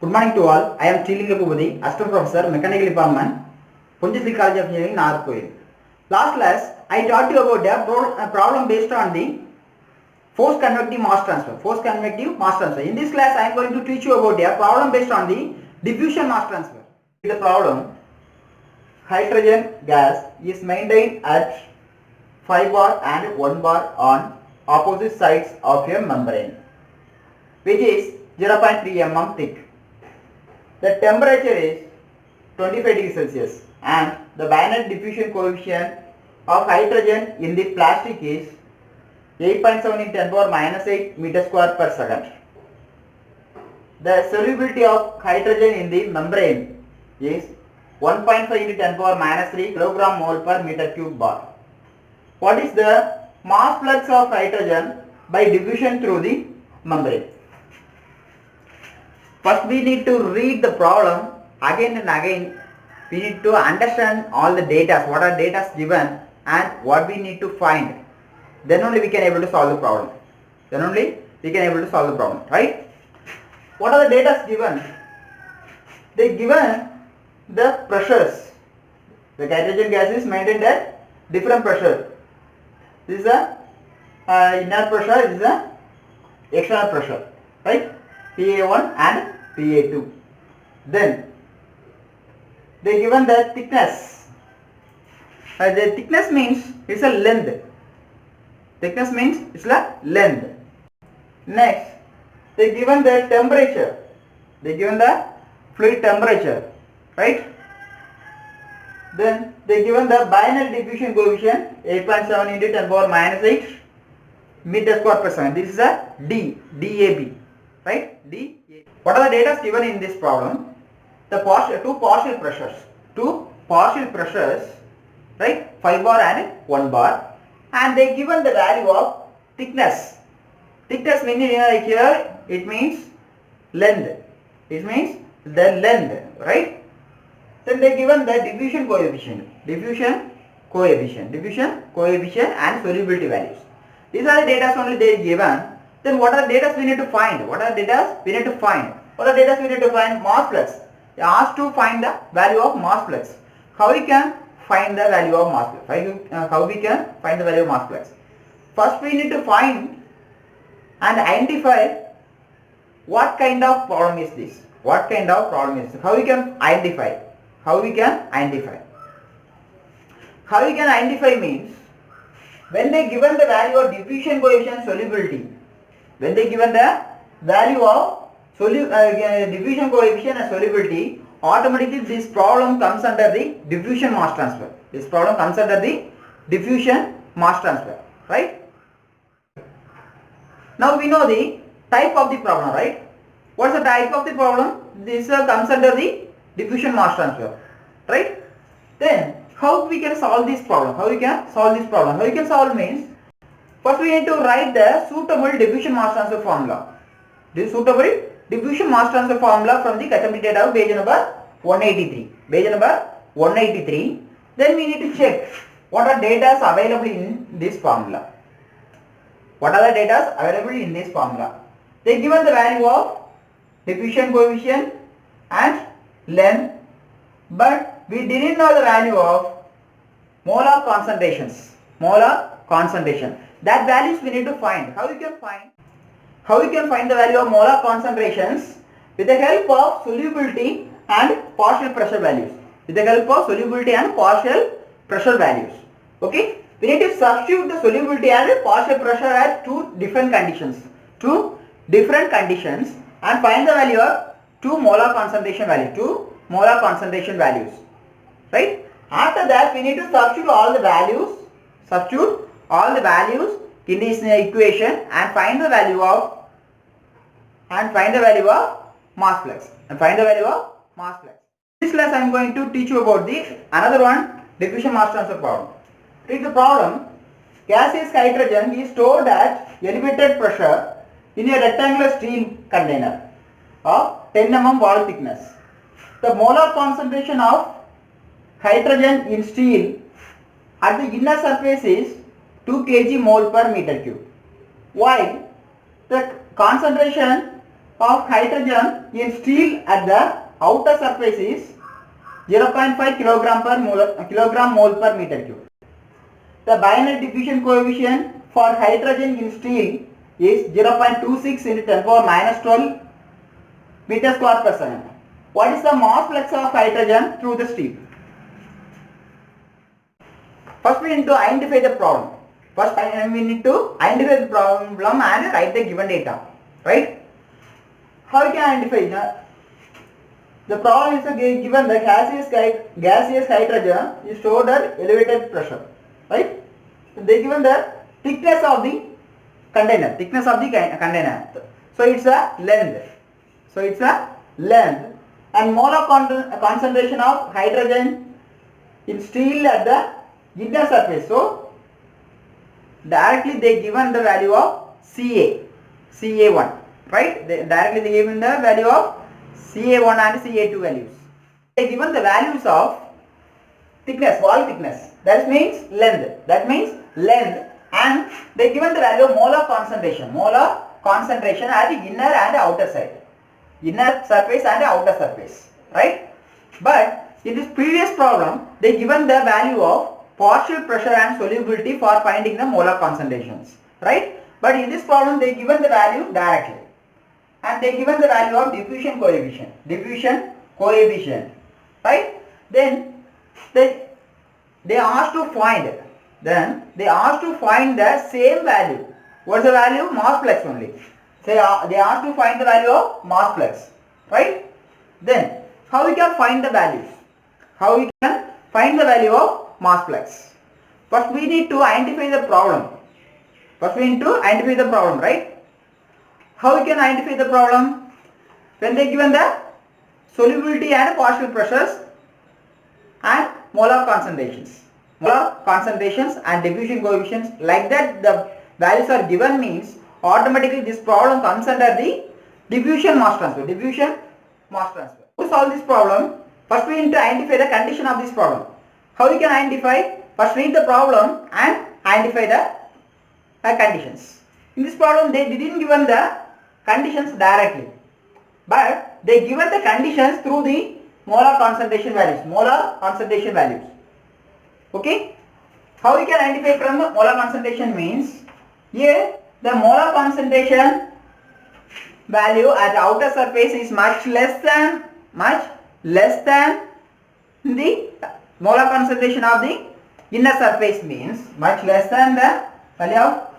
Good morning to all. I am Chilinga Pubudi, Assistant Professor, Mechanical Department, Pondicherry College of Engineering, Nagarkoil. Last class, I taught you about a problem based on the force convective mass transfer. In this class, I am going to teach you about a problem based on the diffusion mass transfer. The problem, hydrogen gas is maintained at 5 bar and 1 bar on opposite sides of a membrane, which is 0.3 mm thick. The temperature is 25 degrees Celsius and the binary diffusion coefficient of hydrogen in the plastic is 8.7 in 10 power minus 8 meter square per second. The solubility of hydrogen in the membrane is 1.5 into 10 power minus 3 kilogram mole per meter cube bar. What is the mass flux of hydrogen by diffusion through the membrane? First we need to read the problem again and again. We need to understand all the data, what are data given and what we need to find. Then only we can able to solve the problem. Right? What are the data given? They given the pressures. The hydrogen gas is maintained at different pressure. This is the inner pressure, this is the external pressure, right? PA1 and PA2. Then they given the thickness. The thickness means it's a length. Next, they given the temperature. They given the fluid temperature, right? Then they given the binary diffusion coefficient 8.7 into 10 power minus 8 meter square per second. This is a DAB, right? DAB. What are the data given in this problem? The two partial pressures, right? 5 bar and 1 bar, and they given the value of thickness. Thickness meaning here it means length. It means the length, right? Then they given the diffusion coefficient and solubility values. These are the data only they given. Then what are the data we need to find? Mass flux. They asked to find the value of mass flux. How we can find the value of mass flux? First we need to find and identify what kind of problem is this. How we can identify? How we can identify means when they given the value of diffusion coefficient solubility. When they given the value of diffusion coefficient and solubility, automatically this problem comes under the diffusion mass transfer. Right? Now we know the type of the problem, right? What's the type of the problem? This comes under the diffusion mass transfer, right? Then how we can solve this problem? Means first we need to write the suitable diffusion mass transfer formula. This suitable diffusion mass transfer formula from the custom data of page number 183. Then we need to check what are data available in this formula. They given the value of diffusion coefficient and length, but we didn't know the value of molar concentration. That values we need to find. How we can find the value of molar concentrations? With the help of solubility and partial pressure values. Okay? We need to substitute the solubility and partial pressure at two different conditions and find the value of two molar concentration values. Right? After that we need to substitute all the values in this equation and find the value of mass flux. In this class I am going to teach you about another one, diffusion mass transfer problem. Read the problem. Gaseous hydrogen is stored at elevated pressure in a rectangular steel container of 10 mm wall thickness. The molar concentration of hydrogen in steel at the inner surface is 2 kg mole per meter cube, while the concentration of hydrogen in steel at the outer surface is 0.5 kilogram mole per meter cube. The binary diffusion coefficient for hydrogen in steel is 0.26 into 10 power minus 12 meter square per second. What is the mass flux of hydrogen through the steel? First we need to identify the problem. First we need to identify the problem and write the given data. Right? How we can identify? The problem is given the gaseous hydrogen is stored at elevated pressure. Right? They given the thickness of the container. So it's a length. And molar concentration of hydrogen in steel at the inner surface. So directly they given the value of Ca1, right? Directly they given the value of Ca1 and Ca2 values. They given the values of thickness, wall thickness. That means length, and they given the value of molar concentration at the inner and outer side, inner surface and outer surface, right? But in this previous problem, they given the value of partial pressure and solubility for finding the molar concentrations, right? But in this problem, they given the value directly, and they given the value of diffusion coefficient, right? Then they asked to find the same value. What's the value? Mass flux only. Say they asked to find the value of mass flux, right? Then how we can find the values? How we can find the value of mass flux? First we need to identify the problem. Right? How we can identify the problem? When they given the solubility and partial pressures and molar concentrations and diffusion coefficients, like that the values are given, means automatically this problem comes under the diffusion mass transfer. To solve this problem, first we need to identify the condition of this problem. How we can identify? First read the problem and identify the conditions. In this problem they didn't given the conditions directly, but they given the conditions through the molar concentration values. Okay? How we can identify from the molar concentration means, here the molar concentration value at the outer surface is much less than the molar concentration of the inner surface, means much less than the value of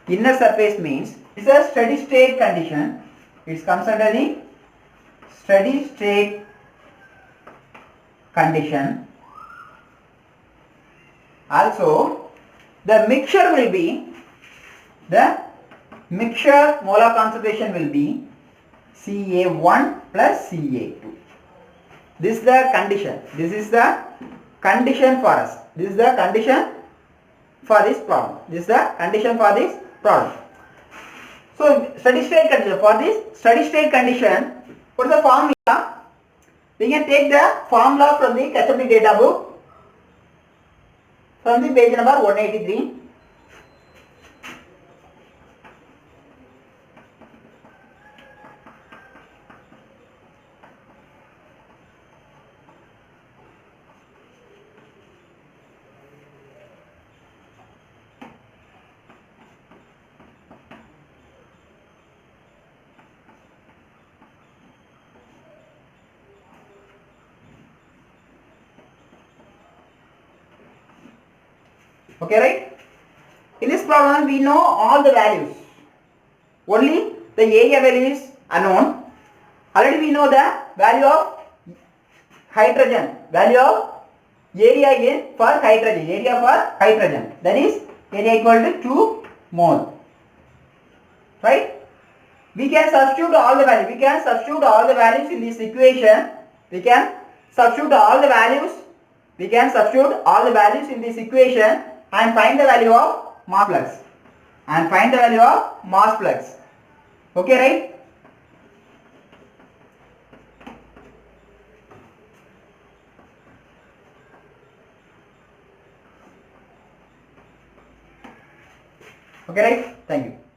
inner surface, means it's a steady state condition. It comes under the steady state condition. Also the mixture molar concentration will be Ca1 plus Ca2. This is the condition. This is the condition for us. This is the condition for this problem. So steady state condition. For this steady state condition, what is the formula? We can take the formula from the Ketchupnik data book, from the page number 183. Okay, right? In this problem we know all the values. Only the area value is unknown. Already we know the value of hydrogen, value of area for hydrogen. That is area equal to 2 mole. Right? We can substitute all the values. In this equation. We can substitute all the values in this equation and find the value of mass flux. Okay, right? Okay, right? Thank you.